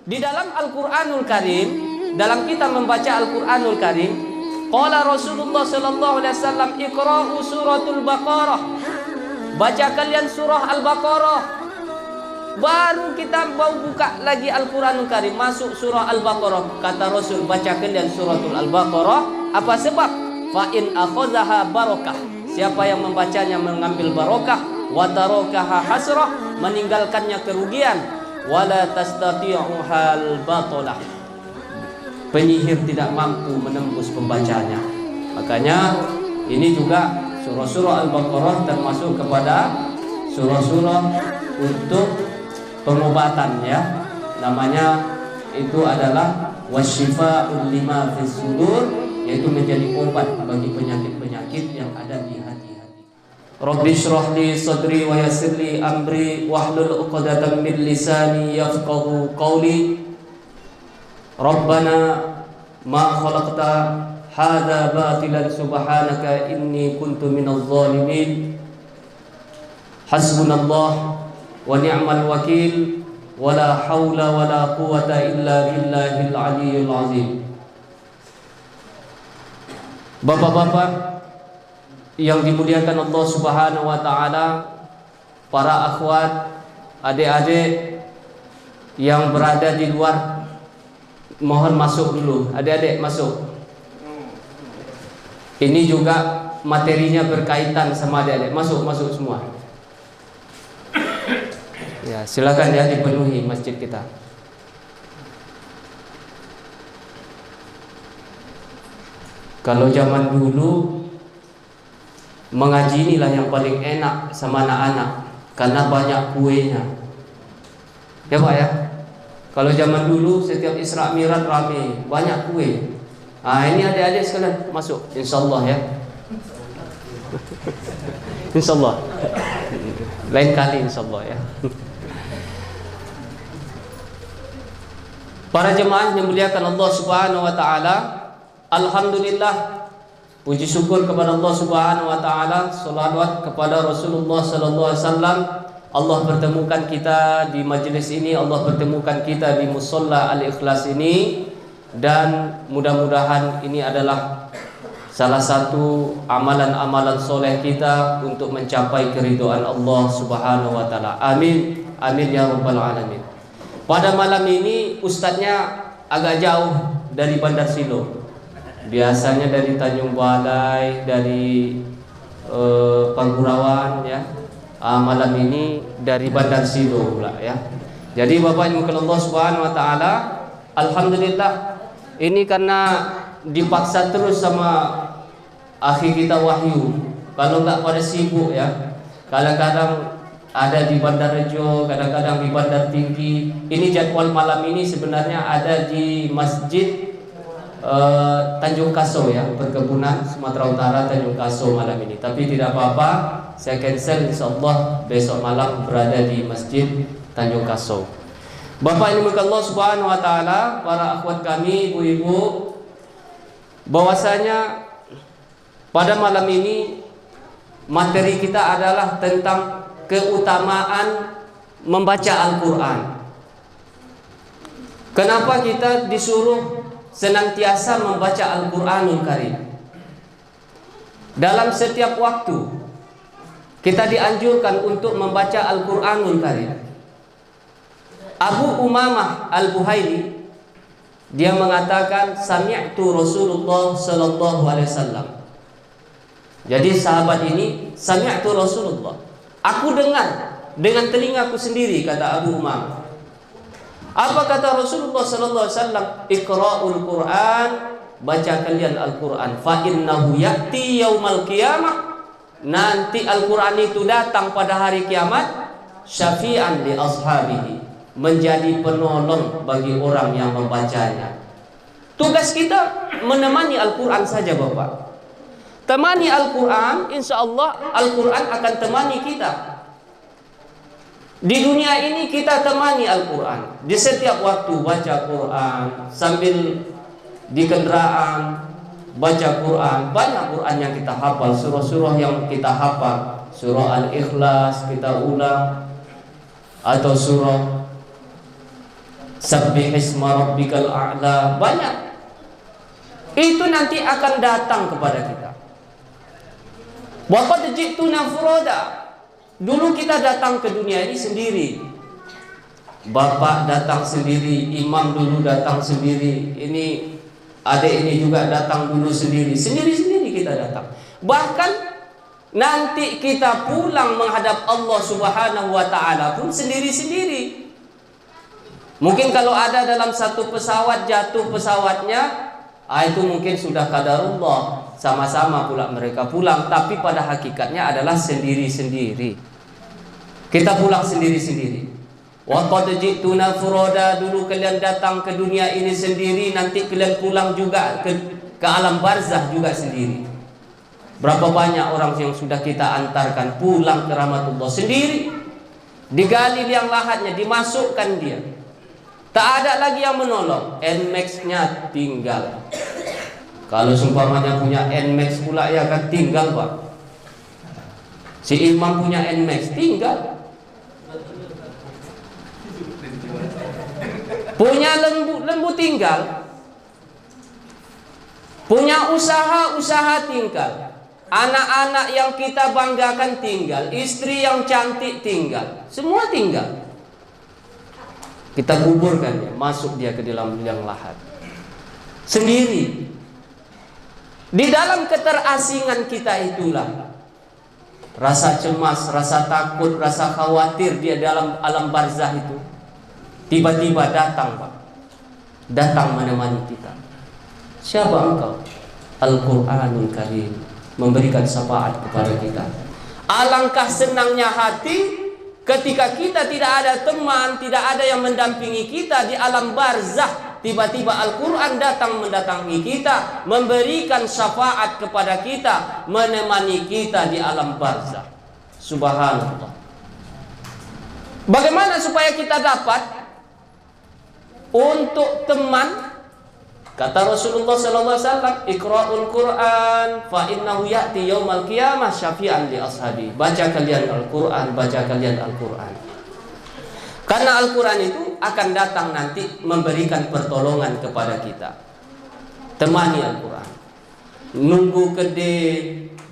di dalam Al-Qur'anul Karim, dalam kita membaca Al-Qur'anul Karim, qala Rasulullah sallallahu alaihi wasallam, iqra'u suratul Baqarah. Baca kalian surah Al-Baqarah. Baru kita mau buka lagi Al-Qur'anul Karim, masuk surah Al-Baqarah. Kata Rasul, baca kalian suratul Al-Baqarah. Apa sebab? Fa in akhadhaha barakah. Siapa yang membacanya mengambil barakah, wa tarakaha hasrah, meninggalkannya kerugian, wala tastati'u hal batalah. Penyihir tidak mampu menembus pembacanya. Makanya ini juga surah-surah Al-Baqarah termasuk kepada surah-surah untuk pengobatan, ya. Namanya itu adalah wasyifa'ul lima fis sudur, yaitu menjadi obat bagi penyakit-penyakit yang ada di hati-hati. Rabbi shrah li sadri wa yassir li amri wahlul 'uqdatam min lisani yafqahu qawli. Rabbana ma khalaqta hadza batilan subhanaka inni kuntu minadh dhalimin. Hasbunallah wa ni'mal wakil, wala haula wala quwwata illa billahil aliyyil azim. Bapak-bapak yang dimuliakan Allah Subhanahu wa taala, para akhwat, adik-adik yang berada di luar, mohon masuk dulu. Adik-adik masuk. Ini juga materinya berkaitan sama adik-adik. Masuk semua. Ya, silakan ya, dipenuhi masjid kita. Kalau zaman dulu mengaji inilah yang paling enak sama anak-anak karena banyak kuenya. Ya Pak ya. Kalau zaman dulu setiap Isra Mi'raj rame, banyak kue. Nah, ini adik-adik sekalian masuk, insyaallah ya. Insyaallah. Lain kali insyaallah ya. Para jemaah yang dimuliakan Allah Subhanahu wa taala, alhamdulillah, puji syukur kepada Allah Subhanahu wa taala, selawat kepada Rasulullah sallallahu alaihi wasallam. Allah pertemukan kita di majelis ini, Allah pertemukan kita di Musholla Al-Ikhlas ini, dan mudah-mudahan ini adalah salah satu amalan-amalan soleh kita untuk mencapai keridhaan Allah Subhanahu wa taala. Amin. Amin ya rabbal alamin. Pada malam ini ustadznya agak jauh dari Bandar Silo. Biasanya dari Tanjung Balai, dari Pagurawan ya. Malam ini dari Bandar Silo pula ya. Jadi Bapak Ibu Allah Subhanahu wa taala, alhamdulillah ini karena dipaksa terus sama akhi kita Wahyu. Kalau enggak pada sibuk ya. Kadang-kadang ada di Bandar Rejo, kadang-kadang di Bandar Tinggi. Ini jadwal malam ini sebenarnya ada di Masjid Tanjung Kaso ya, Perkebunan Sumatera Utara, Tanjung Kaso malam ini. Tapi tidak apa-apa, saya cancel, insyaallah besok malam berada di Masjid Tanjung Kaso. Bapak ini Allah Subhanahu wa taala, para akhwat kami, ibu-ibu, bahwasanya pada malam ini materi kita adalah tentang keutamaan membaca Al-Quran. Kenapa kita disuruh senantiasa membaca Al-Quranul Karim? Dalam setiap waktu kita dianjurkan untuk membaca Al-Quranul Karim. Abu Umamah Al-Buhaili, dia mengatakan sami'tu Rasulullah sallallahu alaihi wasallam. Jadi sahabat ini sami'tu Rasulullah, aku dengar dengan telingaku sendiri, kata Abu Umamah. Apa kata Rasulullah sallallahu alaihi wasallam? Iqra'ul Qur'an, baca kalian Al-Qur'an, fa innahu ya'ti yaumal qiyamah, nanti Al-Qur'an itu datang pada hari kiamat, syafi'an li ashabihi, menjadi penolong bagi orang yang membacanya. Tugas kita menemani Al-Qur'an saja Bapak. Temani Al-Quran, insya Allah Al-Quran akan temani kita. Di dunia ini kita temani Al-Quran. Di setiap waktu baca Quran, sambil di kendaraan baca Quran. Banyak Quran yang kita hafal, surah-surah yang kita hafal. Surah Al-Ikhlas kita ulang, atau surah Sabbihisma rabbikal a'la. Banyak. Itu nanti akan datang kepada kita. Wa qad ji'tuna furada. Dulu kita datang ke dunia ini sendiri. Bapak datang sendiri, imam dulu datang sendiri, ini adik ini juga datang dulu sendiri. Sendiri-sendiri kita datang. Bahkan nanti kita pulang menghadap Allah Subhanahu wa taala pun sendiri-sendiri. Mungkin kalau ada dalam satu pesawat jatuh pesawatnya, itu mungkin sudah qadarullah, sama-sama pula mereka pulang, tapi pada hakikatnya adalah sendiri-sendiri. Kita pulang sendiri-sendiri. Wa qad ji'tuna furada, dulu kalian datang ke dunia ini sendiri, nanti kalian pulang juga ke alam barzah juga sendiri. Berapa banyak orang yang sudah kita antarkan pulang ke rahmatullah sendiri. Digali liang lahatnya, dimasukkan dia. Tak ada lagi yang menolong. Nmax-nya tinggal. Kalau seumpamanya punya Nmax pula ya kan tinggal Pak. Si imam punya Nmax tinggal. Punya lembu tinggal. Punya usaha tinggal. Anak-anak yang kita banggakan tinggal. Istri yang cantik tinggal. Semua tinggal. Kita kuburkan ya, masuk dia ke dalam liang lahat. Sendiri. Di dalam keterasingan kita itulah rasa cemas, rasa takut, rasa khawatir dia dalam alam barzah itu tiba-tiba datang Pak. Datang menemani kita. Siapa engkau? Al-Quranul Karim memberikan syafaat kepada kita. Alangkah senangnya hati ketika kita tidak ada teman, tidak ada yang mendampingi kita di alam barzah, tiba-tiba Al-Quran datang mendatangi kita, memberikan syafaat kepada kita, menemani kita di alam barzah. Subhanallah. Bagaimana supaya kita dapat untuk teman? Kata Rasulullah sallallahu alaihi wasallam, "Iqra'ul Qur'an fa innahu ya'ti yaumal qiyamah syafi'an li ashabi." Baca kalian Al-Qur'an, baca kalian Al-Qur'an. Karena Al-Qur'an itu akan datang nanti memberikan pertolongan kepada kita. Temani Al-Qur'an. Nunggu gede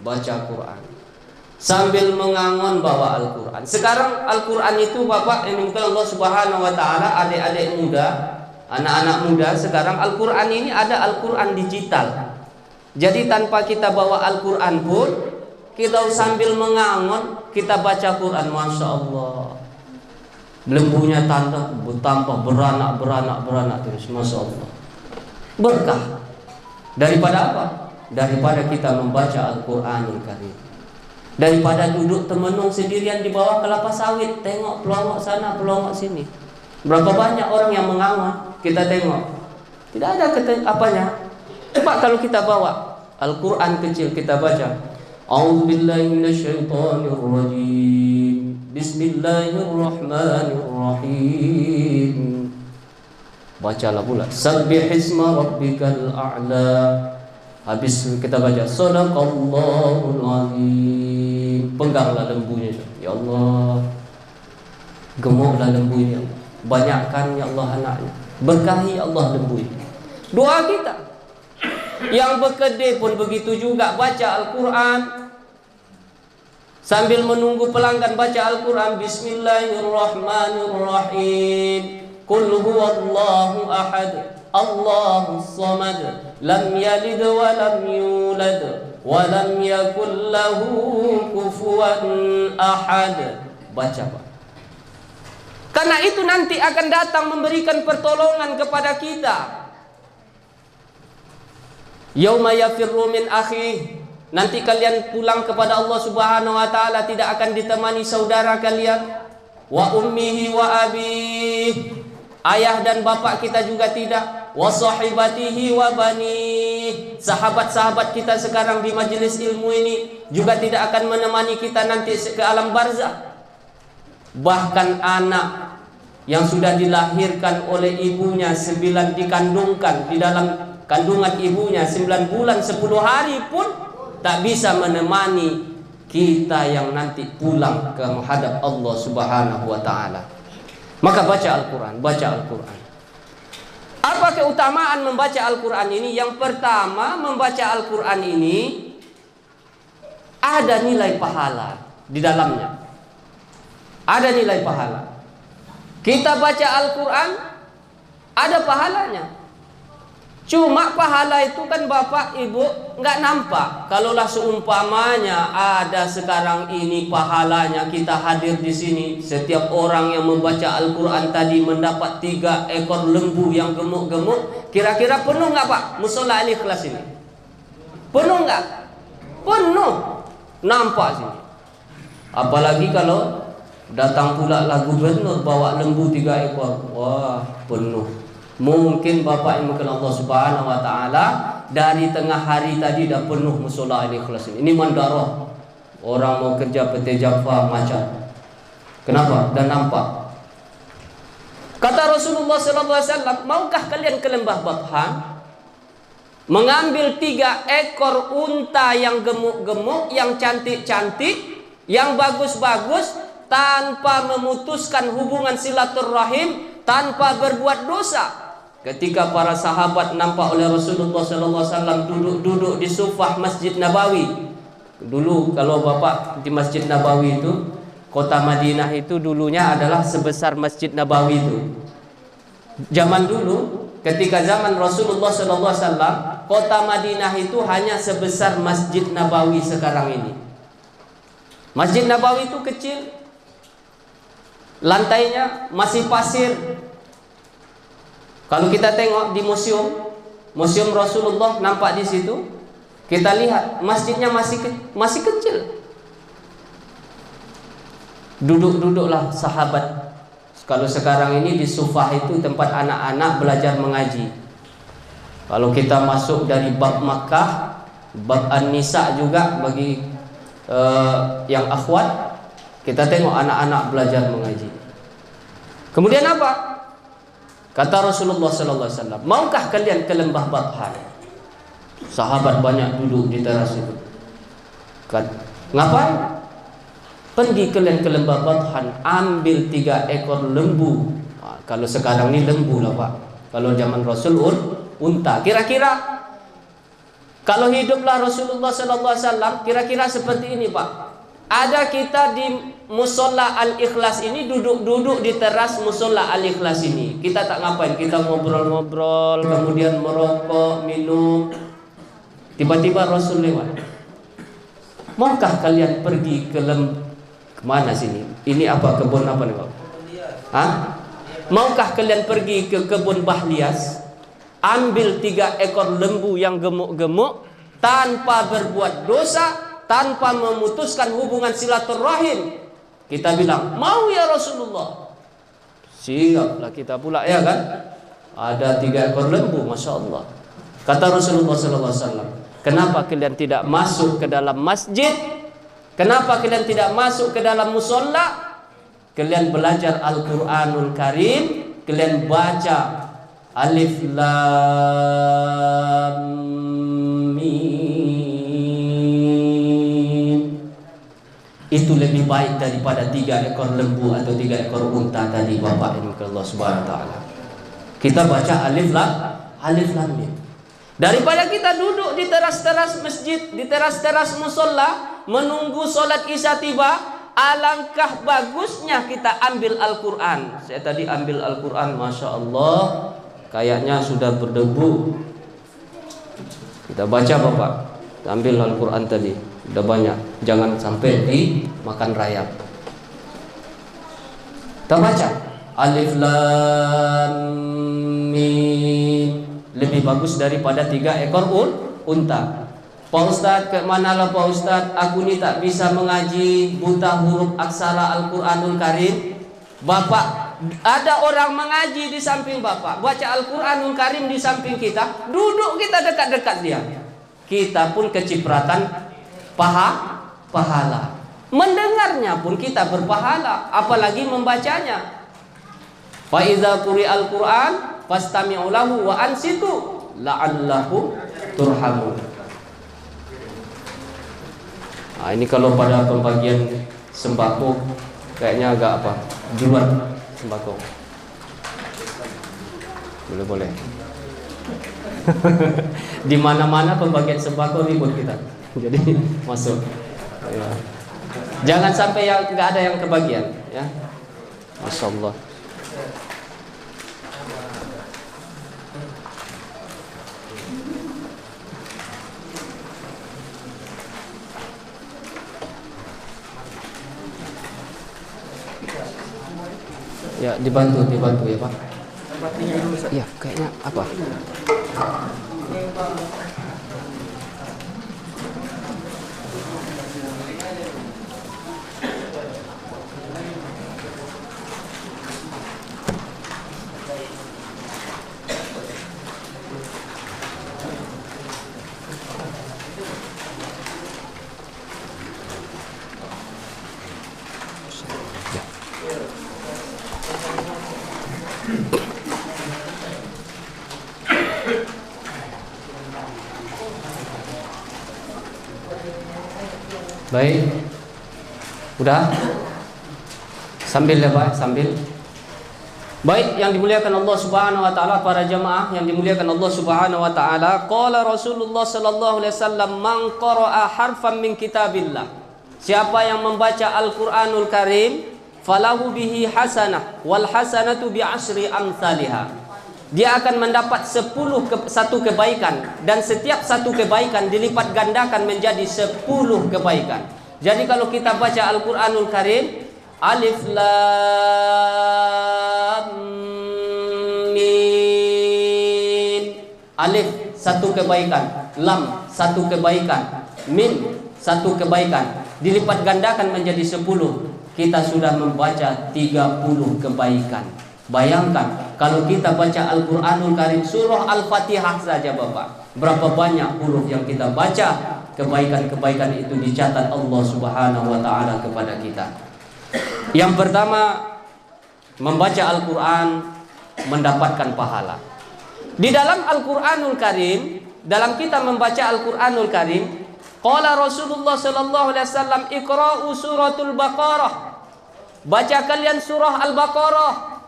baca Qur'an. Sambil mengangon bawa Al-Qur'an. Sekarang Al-Qur'an itu Bapak yang dimuliakan Allah Subhanahu wa taala, adik-adik muda, anak-anak muda sekarang Al-Quran ini ada Al-Quran digital. Jadi tanpa kita bawa Al-Quran pun kita sambil mengangon kita baca Quran. Masya Allah, lembunya tambah beranak terus. Masya Allah, berkah. Daripada apa? Daripada kita membaca Al-Quranul Karim. Daripada duduk temenung sendirian di bawah kelapa sawit, tengok pelongok sana pelongok sini. Berapa banyak orang yang mengangon, kita tengok tidak ada apanya. Coba kalau kita bawa Al-Quran kecil kita baca, A'udzubillahi minasyaitonirrajim, Bismillahirrahmanirrahim. Bacalah pula Sabbihisma rabbikal a'la. Habis kita baca Shadaqallahul azim. Pengganglah lembunya, ya Allah, gemuklah lembunya, banyakkan ya Allah anaknya, berkahi Allah lembu. Doa kita yang bekerja pun begitu juga, baca Al-Quran sambil menunggu pelanggan baca Al-Quran. Bismillahirrahmanirrahim. Qul huwallahu ahad, Allahus samad, lam yalid wa lam yulad wa lam yakul lahu kufuwan ahad. Baca Pak. Karena itu nanti akan datang memberikan pertolongan kepada kita. Yauma yafirru min akhi. Nanti kalian pulang kepada Allah Subhanahu wa taala tidak akan ditemani saudara kalian. Wa ummihi wa abihi. Ayah dan bapak kita juga tidak. Wa sahibatihi wa bani. Sahabat-sahabat kita sekarang di majelis ilmu ini juga tidak akan menemani kita nanti ke alam barzah. Bahkan anak yang sudah dilahirkan oleh ibunya, 9 dikandungkan di dalam kandungan ibunya 9 bulan 10 hari pun tak bisa menemani kita yang nanti pulang ke menghadap Allah Subhanahu wa taala. Maka baca Al-Quran, baca Al-Quran. Apa keutamaan membaca Al-Quran ini? Yang pertama, membaca Al-Quran ini ada nilai pahala di dalamnya. Ada nilai pahala. Kita baca Al-Quran, ada pahalanya. Cuma pahala itu kan Bapak Ibu nggak nampak. Kalaulah seumpamanya ada sekarang ini pahalanya, kita hadir di sini, setiap orang yang membaca Al-Quran tadi mendapat 3 ekor lembu yang gemuk-gemuk, kira-kira penuh nggak Pak musola Al-Ikhlas ini? Penuh nggak? Penuh, nampak sini. Apalagi kalau datang pula lah gubernur bawa lembu 3 ekor, wah penuh. Mungkin Bapak yang mengenal Allah Subhanahu wa taala dari tengah hari tadi dah penuh musola Al-Ikhlas ini. Ini mandarah. Orang mau kerja PT Jaffa macam. Kenapa? Dan nampak. Kata Rasulullah sallallahu alaihi wasallam, "Maukah kalian ke lembah Bathan mengambil 3 ekor unta yang gemuk-gemuk, yang cantik-cantik, yang bagus-bagus, tanpa memutuskan hubungan silaturahim, tanpa berbuat dosa?" Ketika para sahabat nampak oleh Rasulullah SAW duduk di sufah Masjid Nabawi. Dulu kalau Bapak di Masjid Nabawi itu, kota Madinah itu dulunya adalah sebesar Masjid Nabawi itu. Zaman dulu, ketika zaman Rasulullah SAW, kota Madinah itu hanya sebesar Masjid Nabawi sekarang ini. Masjid Nabawi itu kecil, lantainya masih pasir. Kalau kita tengok di museum Rasulullah, nampak di situ, kita lihat masjidnya masih kecil. Duduk-duduklah sahabat. Kalau sekarang ini di sufah itu tempat anak-anak belajar mengaji. Kalau kita masuk dari bab Makkah, bab An-Nisa juga bagi yang akhwat, kita tengok anak-anak belajar mengaji. Kemudian apa? Kata Rasulullah sallallahu alaihi wasallam, "Maukah kalian ke lembah Bathan?" Sahabat banyak duduk di teras itu. Ngapain? Pergi kalian ke lembah Bathan, ambil 3 ekor lembu. Kalau sekarang ini lembu lah Pak. Kalau zaman Rasul unta. Kira-kira kalau hiduplah Rasulullah sallallahu alaihi wasallam, kira-kira seperti ini Pak. Ada kita di musola Al-Ikhlas ini, duduk-duduk di teras musola Al-Ikhlas ini. Kita tak ngapain, kita ngobrol-ngobrol, kemudian merokok, minum. Tiba-tiba Rasul lewat. Maukah kalian pergi kemana sini? Ini apa, kebun apa nih Pak? Hah? Maukah kalian pergi ke kebun Bahlias, ambil 3 ekor lembu yang gemuk-gemuk, tanpa berbuat dosa, tanpa memutuskan hubungan silaturahim? Kita bilang, mau ya Rasulullah. Siaplah kita pula, ya kan? Ada 3 ekor lembu, Masya Allah. Kata Rasulullah SAW, kenapa kalian tidak masuk ke dalam masjid? Kenapa kalian tidak masuk ke dalam musola? Kalian belajar Al-Quranul Karim, kalian baca Alif Lam Mim. Itu lebih baik daripada 3 ekor lembu atau 3 ekor unta tadi Bapak ini ke Allah Subhanahu wa taala. Kita baca Alif Lam Mim. Daripada kita duduk di teras-teras masjid, di teras-teras musola, menunggu sholat isya tiba, alangkah bagusnya kita ambil Al-Quran. Saya tadi ambil Al-Quran, Masya Allah, kayaknya sudah berdebu. Kita baca Bapak, ambil Al-Quran tadi, udah banyak. Jangan sampai dimakan rayap. Kita baca Alif Lam Mim. Lebih bagus daripada 3 ekor unta. Pak Ustadz, ke manalah Pak Ustadz? Aku ni tak bisa mengaji, buta huruf aksara Al-Quranul Karim. Bapak, ada orang mengaji di samping Bapak, baca Al-Quranul Karim di samping kita, duduk kita dekat-dekat dia. Kita pun kecipratan pahala. Mendengarnya pun kita berpahala, apalagi membacanya. Fa iza quri'al Qur'an fastami'u lahu wa ansitu la'allakum turhamun. Nah, ini kalau pada pembagian sembako kayaknya agak apa? Duluan sembako. Boleh. Di mana-mana pembagian sembako ribut kita. Jadi masuk. Ya. Jangan sampai yang nggak ada yang kebagian, ya. Masya Allah. Ya, dibantu ya Pak. Iya, kayaknya apa? Baik. Udah? Sambil ya Pak, sambil. Baik, yang dimuliakan Allah Subhanahu wa taala, para jamaah yang dimuliakan Allah Subhanahu wa taala, qala Rasulullah sallallahu alaihi wasallam, "Man qara'a harfan min kitabillah." Siapa yang membaca Al-Qur'anul Karim, falahu bihi hasanah wal hasanatu bi asyri amsalihha. Dia akan mendapat satu kebaikan, dan setiap satu kebaikan dilipat gandakan menjadi 10 kebaikan. Jadi kalau kita baca Al-Qur'anul Karim, alif lam mim, alif satu kebaikan, lam satu kebaikan, mim satu kebaikan, dilipat gandakan menjadi 10. Kita sudah membaca 30 kebaikan. Bayangkan kalau kita baca Al-Qur'anul Karim surah Al-Fatihah saja Bapak, berapa banyak huruf yang kita baca, kebaikan-kebaikan itu dicatat Allah Subhanahu wa taala kepada kita. Yang pertama, membaca Al-Qur'an mendapatkan pahala. Di dalam Al-Qur'anul Karim, dalam kita membaca Al-Qur'anul Karim, qala Rasulullah sallallahu alaihi wasallam, iqra'u suratul Baqarah. Baca kalian surah Al-Baqarah.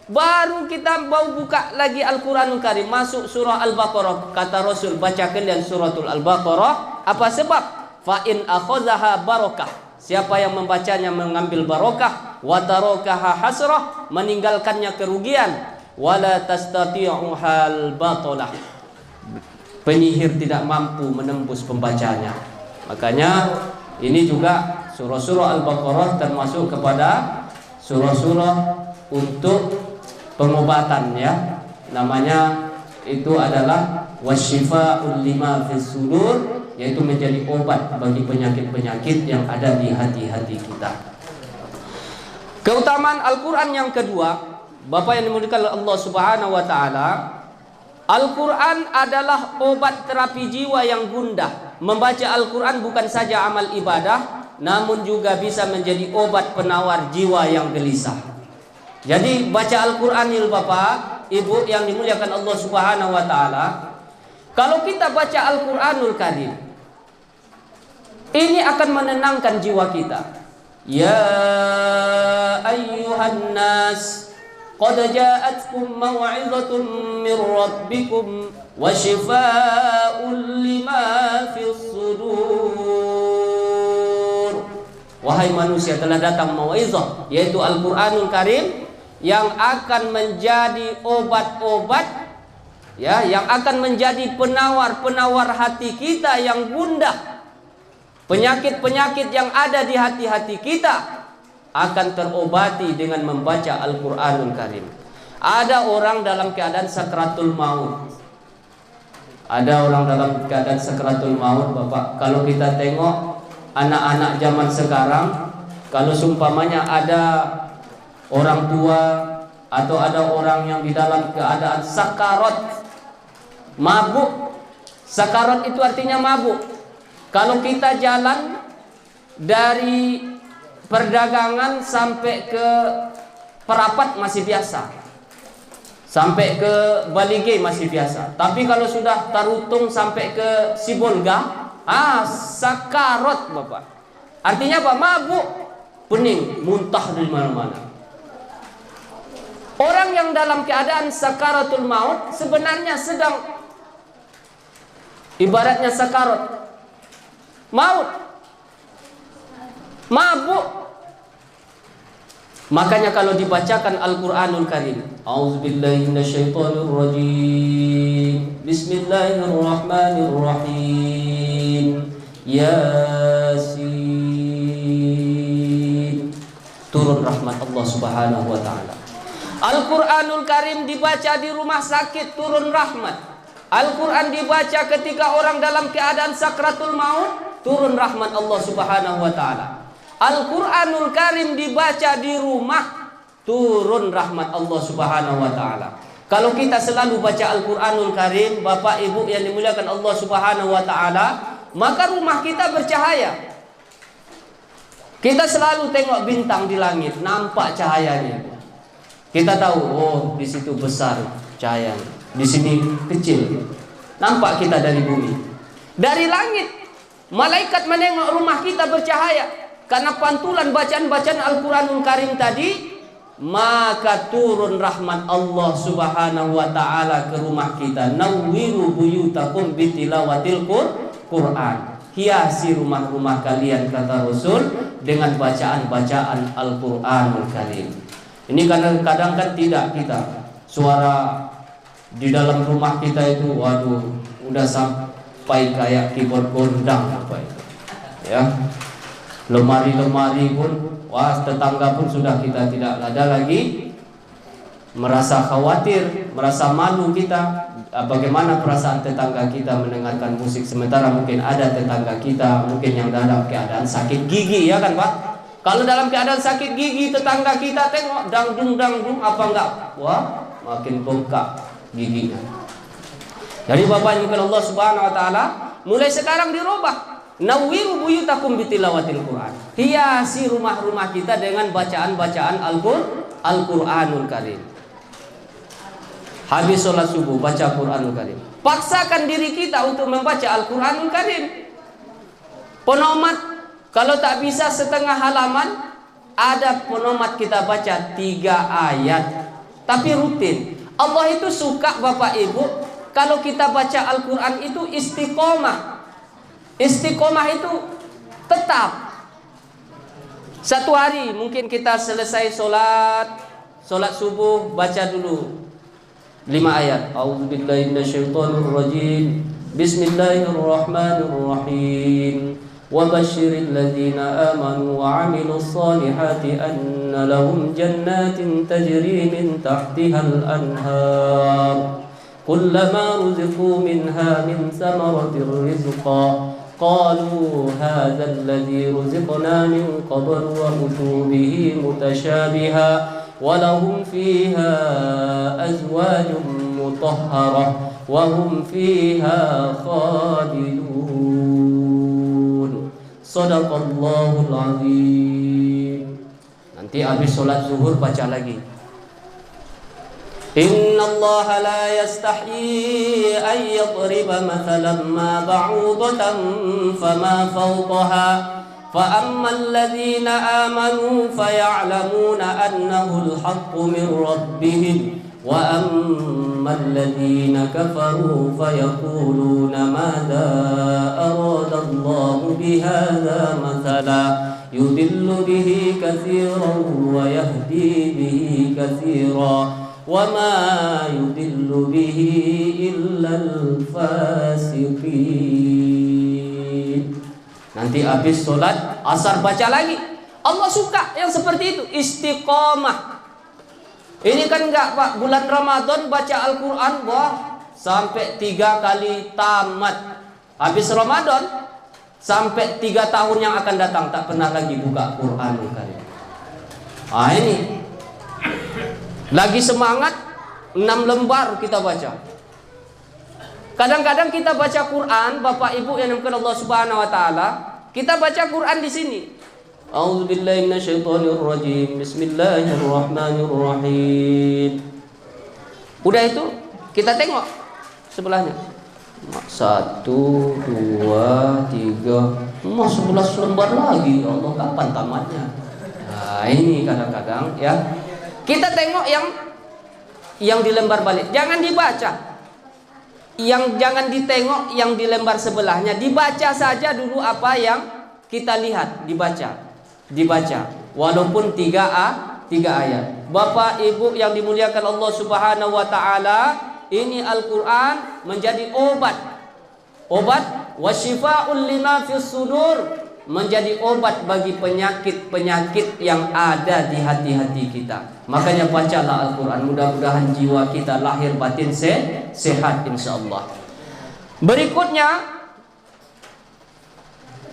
Baru kita mau buka lagi Al-Quranul Karim, masuk surah Al-Baqarah. Kata Rasul, baca kalian suratul Al-Baqarah. Apa sebab? Fa in akhazaha barakah. Siapa yang membacanya mengambil barakah, wa tarakaha hasrah, meninggalkannya kerugian, wala tastati'u hal batalah. Penyihir tidak mampu menembus pembacanya. Makanya ini juga surah-surah Al-Baqarah termasuk kepada surah-surah untuk pengobatan, ya. Namanya itu adalah wasyifa'ul lima fis sudur, yaitu menjadi obat bagi penyakit-penyakit yang ada di hati-hati kita. Keutamaan Al-Qur'an yang kedua, Bapak yang dimuliakan Allah Subhanahu wa taala, Al-Qur'an adalah obat terapi jiwa yang gundah. Membaca Al-Qur'an bukan saja amal ibadah, namun juga bisa menjadi obat penawar jiwa yang gelisah. Jadi baca Al-Qur'anil Bapak, Ibu yang dimuliakan Allah Subhanahu wa taala, kalau kita baca Al-Qur'anul Karim, ini akan menenangkan jiwa kita. Ya ayyuhan nas, qad ja'atkum mau'izatun min rabbikum wa shifaa'un lima fis sudur. Wahai manusia, telah datang mau'izah, yaitu Al-Qur'anul Karim, yang akan menjadi obat-obat, ya, yang akan menjadi penawar-penawar hati kita yang gundah. Penyakit-penyakit yang ada di hati-hati kita akan terobati dengan membaca Al-Qur'anul Karim. Ada orang dalam keadaan sakratul maut. Ada orang dalam keadaan sakratul maut, Bapak. Kalau kita tengok anak-anak zaman sekarang, kalau seumpamanya ada orang tua atau ada orang yang di dalam keadaan sakarat, mabuk. Sakarat itu artinya mabuk. Kalau kita jalan dari perdagangan sampai ke Perapat masih biasa, sampai ke Balige masih biasa. Tapi kalau sudah Tarutung sampai ke Sibolga, sakarat Bapak. Artinya apa? Mabuk, pening, muntah dari mana-mana. Orang yang dalam keadaan sakaratul maut sebenarnya sedang ibaratnya sakarat maut, mabuk. Makanya kalau dibacakan Al-Qur'anul Karim, A'udzubillahi minasyaitonirrajim. Bismillahirrahmanirrahim. Yasin. Turun rahmat Allah Subhanahu wa taala. Al-Qur'anul Karim dibaca di rumah sakit, turun rahmat. Al-Qur'an dibaca ketika orang dalam keadaan sakratul maut, turun rahmat Allah Subhanahu wa taala. Al-Qur'anul Karim dibaca di rumah, turun rahmat Allah Subhanahu wa taala. Kalau kita selalu baca Al-Qur'anul Karim, Bapak Ibu yang dimuliakan Allah Subhanahu wa taala, maka rumah kita bercahaya. Kita selalu tengok bintang di langit, nampak cahayanya. Kita tahu, oh di situ besar cahayanya, di sini kecil. Nampak kita dari bumi. Dari langit, malaikat menengok rumah kita bercahaya. Karena pantulan bacaan-bacaan Al-Qur'anul Karim tadi, maka turun rahmat Allah Subhanahu wa taala ke rumah kita. Nawwiru buyutakum bitilawatil Qur'an. Hiasi rumah-rumah kalian, kata Rasul, dengan bacaan-bacaan Al-Qur'anul Karim. Ini kadang-kadang kan tidak kita, suara di dalam rumah kita itu, waduh, udah sampai kayak keyboard gondang apa itu. Ya. Lemari-lemari pun, wah, tetangga pun sudah kita tidak ada lagi merasa khawatir, merasa malu kita. Bagaimana perasaan tetangga kita mendengarkan musik, sementara mungkin ada tetangga kita mungkin yang dalam keadaan sakit gigi, ya kan Pak? Kalau dalam keadaan sakit gigi tetangga kita tengok dangdung apa enggak? Wah, makin bengkak giginya. Jadi Bapak Ibu Allah Subhanahu wa taala, mulai sekarang dirubah. Nawwiru buyutakum bitilawatil Qur'an. Hiasi rumah-rumah kita dengan bacaan-bacaan Al-Qur'anul Karim. Habis sholat subuh baca Qur'anul Karim. Paksakan diri kita untuk membaca Al-Qur'anul Karim. Penomat, kalau tak bisa setengah halaman, ada penomat kita baca 3 ayat. Tapi rutin. Allah itu suka Bapak Ibu kalau kita baca Al-Qur'an itu istiqomah. Istiqomah itu tetap. Satu hari mungkin kita selesai sholat subuh, baca dulu 5 ayat. A'udzubillahi minasyaitonirrajim. Bismillahirrahmanirrahim. Wa basyiril ladzina amanu wa 'amilus solihati anna lahum jannatin tajri min tahtihal anhar. Kullama ruziqu minha min samaratir rizqa قالوا هذا الذي رزقنا من قبل وأتوا به متشابها ولهم فيها أزواج مطهرة وهم فيها خالدون صدق الله العظيم. Nanti habis sholat zuhur baca lagi. Inna Allah la yastahyi an yadriba mathalan ma ba'udatan fama fawqaha fa amma alladhina amanu faya'lamuna annahu al-haqqu min rabbihim wa amma alladhina kafaru fayaquluna madha arada Allah bihadha mathala yudillu bihi katsiran wa yahdi bihi katsiran وَمَا يُضِلُّ بِهِ إِلَّا الْفَاسِقِينَ. Nanti habis sholat asar baca lagi. Allah suka yang seperti itu, istiqomah. Ini kan enggak Pak, bulan Ramadan baca Al-Quran, wah, sampai 3 kali tamat. Habis Ramadan sampai 3 tahun yang akan datang tak pernah lagi buka Quran. Ini lagi semangat 6 lembar kita baca. Kadang-kadang kita baca Quran, Bapak Ibu yang dimurkai Allah Subhanahu wa taala, kita baca Quran di sini. A'udzubillahi minasyaitonirrajim. Bismillahirrahmanirrahim. Udah itu kita tengok sebelahnya. 1, 2, 3, 11 lembar lagi. Ya Allah, kapan tamatnya? Nah, ini kadang-kadang ya. Kita tengok yang yang di lembar balik. Jangan dibaca. Yang jangan ditengok yang di lembar sebelahnya. Dibaca saja dulu apa yang kita lihat, dibaca. Walaupun 3 ayat. Bapak Ibu yang dimuliakan Allah Subhanahu wa taala, ini Al-Qur'an menjadi obat wasyifa'ul lima fis sudur, menjadi obat bagi penyakit-penyakit yang ada di hati-hati kita. Makanya bacalah Al-Quran. Mudah-mudahan jiwa kita lahir batin sehat insyaallah. Berikutnya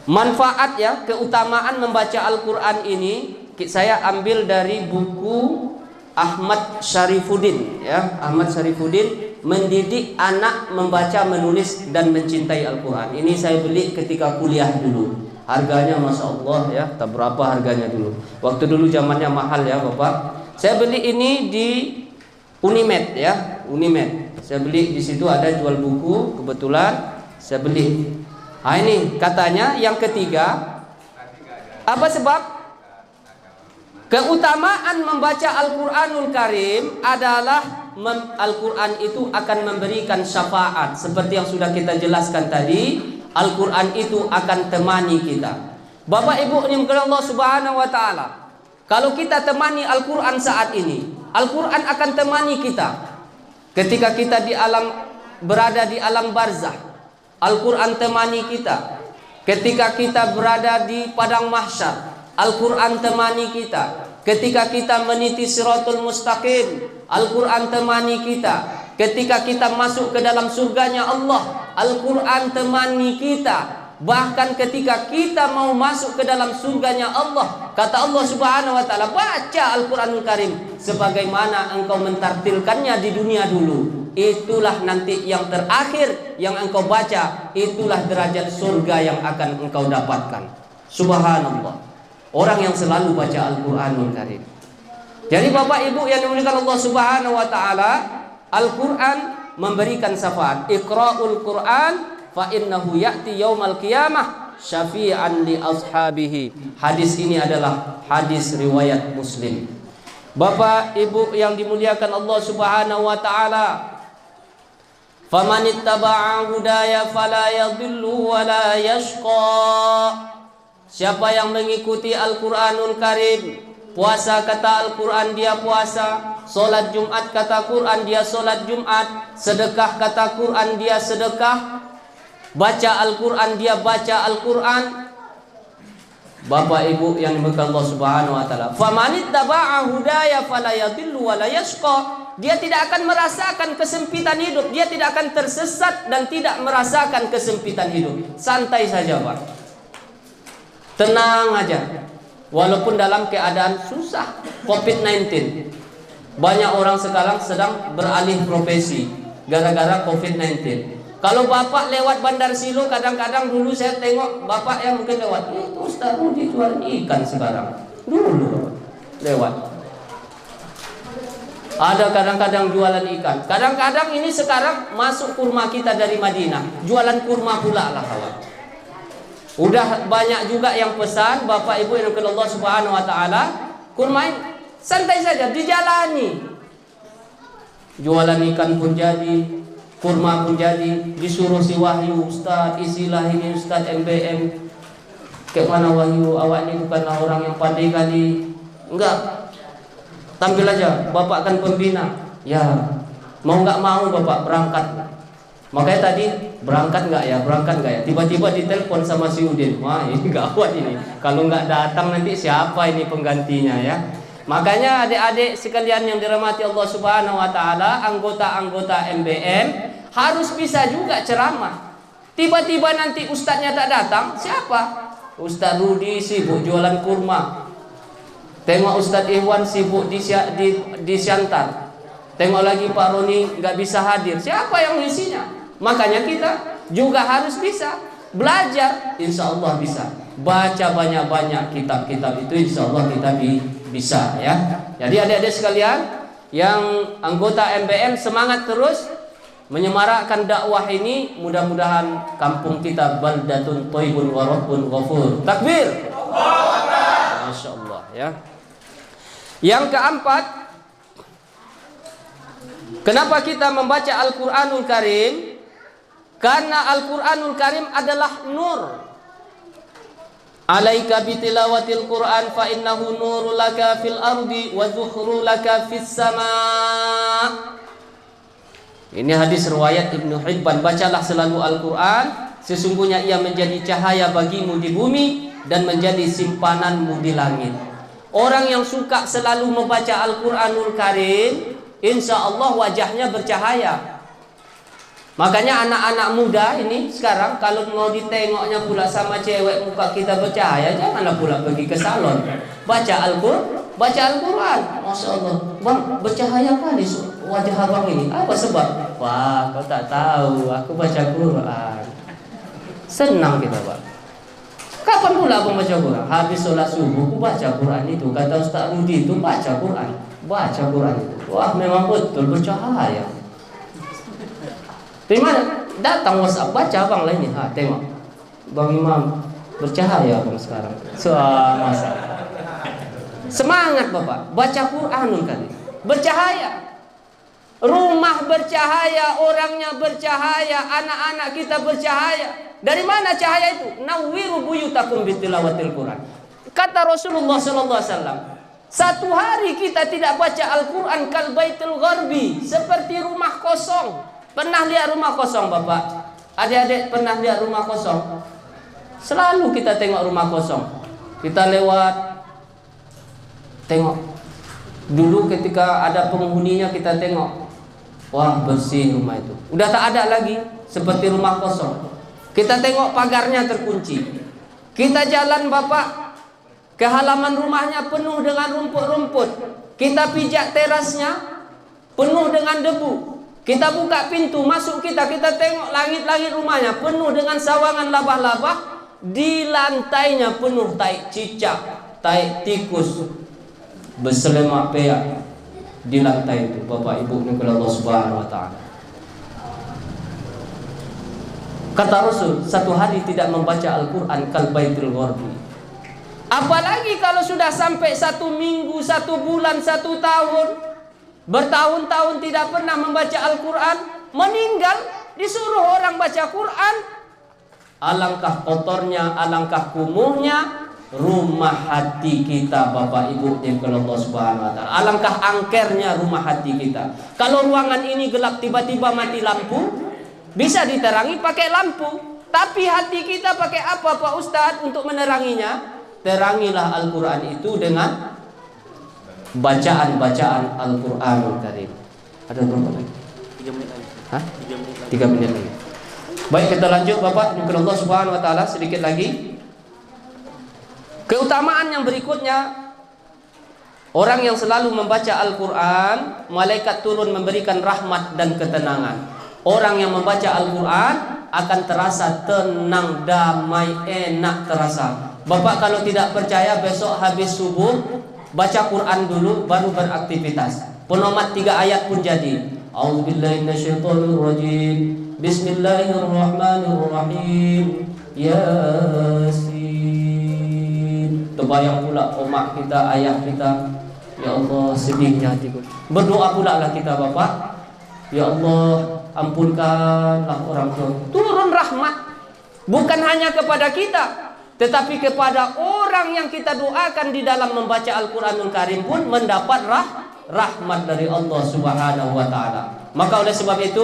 manfaat ya, keutamaan membaca Al-Quran ini saya ambil dari buku Ahmad Syarifuddin ya. Ahmad Syarifuddin mendidik anak membaca, menulis dan mencintai Al-Quran. Ini saya beli ketika kuliah dulu. Harganya Masya Allah ya, tak berapa harganya dulu. Waktu dulu zamannya mahal ya Bapak. Saya beli ini di Unimed ya, Unimed. Saya beli di situ, ada jual buku, kebetulan saya beli. Nah ini katanya yang ketiga, apa sebab? Keutamaan membaca Al-Quranul Karim adalah Al-Quran itu akan memberikan syafaat. Seperti yang sudah kita jelaskan tadi, Al-Quran itu akan temani kita. Bapak Ibu yang dimuliakan Allah Subhanahu wa taala, kalau kita temani Al-Quran saat ini, Al-Quran akan temani kita. Ketika kita berada di alam barzah, Al-Quran temani kita. Ketika kita berada di padang mahsyar, Al-Quran temani kita. Ketika kita meniti siratul mustaqim, Al-Quran temani kita. Ketika kita masuk ke dalam surganya Allah, Al-Quran temani kita. Bahkan ketika kita mau masuk ke dalam surganya Allah, kata Allah Subhanahu wa taala, baca Al-Quranul Karim sebagaimana engkau mentartilkannya di dunia dulu. Itulah nanti yang terakhir yang engkau baca, itulah derajat surga yang akan engkau dapatkan. Subhanallah. Orang yang selalu baca Al-Quranul Karim. Jadi Bapak Ibu yang dimuliakan Allah Subhanahu wa taala, Al-Quran memberikan syafaat. Iqra'ul Quran fa innahu ya'ti yaumal qiyamah syafi'an li ashabihi. Hadis ini adalah hadis riwayat Muslim. Bapak Ibu yang dimuliakan Allah Subhanahu wa taala, famanittaba'a hudaya fala yadhillu wa la yashqa. Siapa yang mengikuti Al-Quranul Karim, puasa kata Al-Quran dia puasa, solat Jumat kata Quran dia solat Jumat, sedekah kata Quran dia sedekah, baca Al-Quran dia baca Al-Quran. Bapak Ibu yang dimuliakan Allah Subhanahu wa taala, famanittaba'a hudaya fala yadhillu wa la yashqa. Dia tidak akan merasakan kesempitan hidup, dia tidak akan tersesat dan tidak merasakan kesempitan hidup. Santai saja Pak, tenang aja. Walaupun dalam keadaan susah COVID-19, banyak orang sekarang sedang beralih profesi gara-gara COVID-19. Kalau Bapak lewat Bandar Silo, kadang-kadang dulu saya tengok Bapak yang mungkin lewat, itu Ustaz Rudi jual ikan sekarang. Dulu lewat. Ada kadang-kadang jualan ikan. Kadang-kadang ini sekarang masuk kurma kita dari Madinah, jualan kurma pula lah kawan. Udah banyak juga yang pesan Bapak Ibu yang dimuliakan Allah Subhanahu wa taala, kurma santai saja dijalani. Jualan ikan pun jadi, kurma pun jadi. Disuruh si Wahyu, Ustaz isilah ini Ustaz MBM. Kayak mana Wahyu, awak ini bukanlah orang yang pandai kali. Enggak, tampil aja, Bapak kan pembina. Ya, mau nggak mau Bapak berangkat. Makanya tadi berangkat nggak ya, berangkat nggak ya. Tiba-tiba ditelepon sama si Udin. Wah ini gawat ini. Kalau nggak datang nanti siapa ini penggantinya ya. Makanya adik-adik sekalian yang dirahmati Allah Subhanahu wa taala, anggota-anggota MBM harus bisa juga ceramah. Tiba-tiba nanti ustadznya tak datang, siapa? Ustaz Rudi sibuk jualan kurma. Tengok Ustaz Iwan sibuk di Siantar. Tengok lagi Pak Roni nggak bisa hadir. Siapa yang ngisinya? Makanya kita juga harus bisa belajar. Insya Allah bisa. Baca banyak-banyak kitab-kitab itu, insya Allah kita bisa ya. Jadi adik-adik sekalian yang anggota MBM, semangat terus menyemarakkan dakwah ini. Mudah-mudahan kampung kita baldatun thayyibun wa rabbun ghafur. Takbir. Masya Allah ya. Yang keempat, Kenapa kita membaca Al-Quranul Karim? Karena Al-Quranul Karim adalah nur. Alaika bitilawatil Quran fa innahu nurul laka fil ardi wa zuhrul laka fis sama. Ini hadis riwayat Ibnu Hibban. Bacalah selalu Al-Quran, sesungguhnya ia menjadi cahaya bagimu di bumi dan menjadi simpananmu di langit. Orang yang suka selalu membaca Al-Quranul Karim, insya Allah wajahnya bercahaya. Makanya anak-anak muda ini sekarang kalau mau ditengoknya pula sama cewek muka kita bercahaya, janganlah pula pergi ke salon. Baca Al-Quran. Masya Allah, bang bercahaya kali wajah abang ini. Apa sebab? Wah, kau tak tahu, aku baca Quran. Senang kita, Pak. Kapan pula abang baca Quran? Habis sholat subuh, aku baca Quran itu. Kata Ustaz Rudi itu baca Quran. Baca Quran itu. Wah, memang betul bercahaya. Dari mana? Datang WhatsApp, baca abang lah ini. Tengok, Bang Imam bercahaya abang sekarang. Masa. Semangat Bapak, baca Quranul Karim. Bercahaya. Rumah bercahaya, orangnya bercahaya, anak-anak kita bercahaya. Dari mana cahaya itu? Nawwiru buyutakum bitilawatil Quran. Kata Rasulullah sallallahu alaihi wasallam, satu hari kita tidak baca Al-Quran kal baitul gharbi, seperti rumah kosong. Pernah lihat rumah kosong Bapak? Adik-adik pernah lihat rumah kosong? Selalu kita tengok rumah kosong. Kita lewat, tengok. Dulu ketika ada penghuninya kita tengok, wah bersih rumah itu. Udah tak ada lagi, seperti rumah kosong. Kita tengok pagarnya terkunci. Kita jalan Bapak, ke halaman rumahnya penuh dengan rumput-rumput. Kita pijak terasnya, penuh dengan debu. Kita buka pintu, masuk kita tengok langit-langit rumahnya penuh dengan sawangan labah-labah. Di lantainya penuh tai cicak, tai tikus berselemak peak di lantai itu. Bapak Ibu nikmat Allah Subhanahu wa taala. Kata Rasul, satu hari tidak membaca Al-Quran kal baitul gharbi. Apalagi kalau sudah sampai 1 minggu, 1 bulan, 1 tahun, bertahun-tahun tidak pernah membaca Al-Quran, meninggal, disuruh orang baca Quran. Alangkah kotornya, alangkah kumuhnya rumah hati kita Bapak Ibu yang Allah Subhanahu wa taala. Alangkah angkernya rumah hati kita. Kalau ruangan ini gelap tiba-tiba mati lampu, bisa diterangi pakai lampu. Tapi hati kita pakai apa Pak Ustadz untuk meneranginya? Terangilah Al-Quran itu dengan bacaan-bacaan Al-Quranul Karim. Ada berapa lagi? 3 menit lagi. 3 menit lagi. Baik, kita lanjut Bapak. Mungkin Allah Subhanahu wa taala sedikit lagi. Keutamaan yang berikutnya, orang yang selalu membaca Al-Quran, malaikat turun memberikan rahmat dan ketenangan. Orang yang membaca Al-Quran akan terasa tenang, damai, enak terasa. Bapak kalau tidak percaya, besok habis subuh baca Quran dulu, baru beraktivitas. Penomat 3 ayat pun jadi. A'udzubillahi minasyaitonirrajim. Bismillahirrahmanirrahim. Yasin. Terbayang pula omak kita, ayah kita. Ya Allah, sedihnya hatiku. Berdoa pula lah kita Bapak. Ya Allah, ampunkanlah orang tua. Turun rahmat. Bukan hanya kepada kita, tetapi kepada orang yang kita doakan di dalam membaca Al-Quranul Karim pun mendapat rahmat dari Allah Subhanahu wa taala. Maka oleh sebab itu,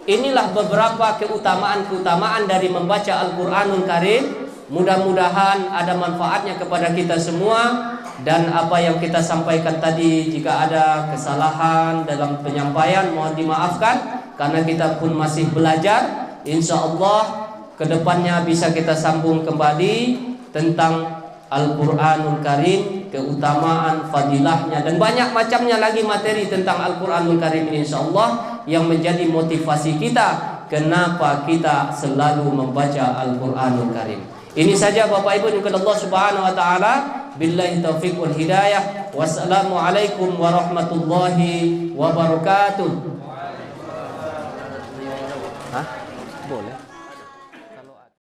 inilah beberapa keutamaan-keutamaan dari membaca Al-Quranul Karim. Mudah-mudahan ada manfaatnya kepada kita semua. Dan apa yang kita sampaikan tadi, jika ada kesalahan dalam penyampaian, mohon dimaafkan, karena kita pun masih belajar. Insya Allah kedepannya bisa kita sambung kembali tentang Al-Quranul Karim, keutamaan, fadilahnya, dan banyak macamnya lagi materi tentang Al-Quranul Karim ini, insya Allah, yang menjadi motivasi kita kenapa kita selalu membaca Al-Quranul Karim. Ini saja Bapak Ibu yang Allah Subhanahu wa taala. Billahi taufiq wal hidayah. Wassalamualaikum warahmatullahi wabarakatuh.